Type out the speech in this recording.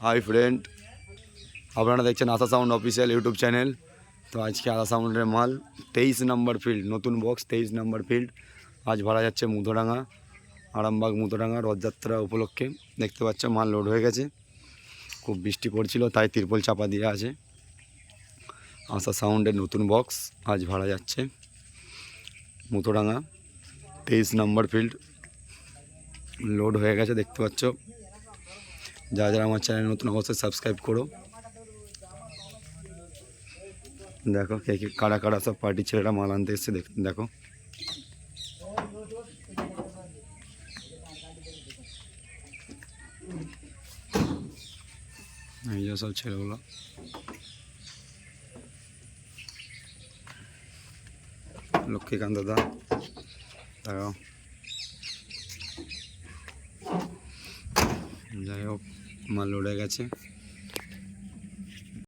Hi friend, আপনারা দেখছেন আশা sound official YouTube channel. তো আজকে আশা সাউন্ডের মাল 23 নম্বর ফিল্ড, নতুন বক্স 23 নম্বর ফিল্ড আজ ভাড়া যাচ্ছে মুথোডাঙ্গা, আরামবাগ মুথোডাঙ্গা রথযাত্রা উপলক্ষে। দেখতে পাচ্ছ মাল লোড হয়ে গেছে। খুব বৃষ্টি পড়ছিল তাই তিরপল চাপা দিয়ে আছে। আশা সাউন্ডের নতুন বক্স আজ ভাড়া যাচ্ছে মুথোডাঙ্গা 23 নম্বর ফিল্ড। লোড হয়ে গেছে দেখতে পাচ্ছ। যারা যারা আমার চ্যানেল নতুন অবশ্যই সাবস্ক্রাইব করো। দেখো কে কে কারা কারা সব পার্টি ছেলেরা মাল আনতে এসছে দেখো। এই যে সব ছেলেগুলো লক্ষ্মীকান্ত দা, দেখো। যাই হোক মাল লোড হয়ে গেছে।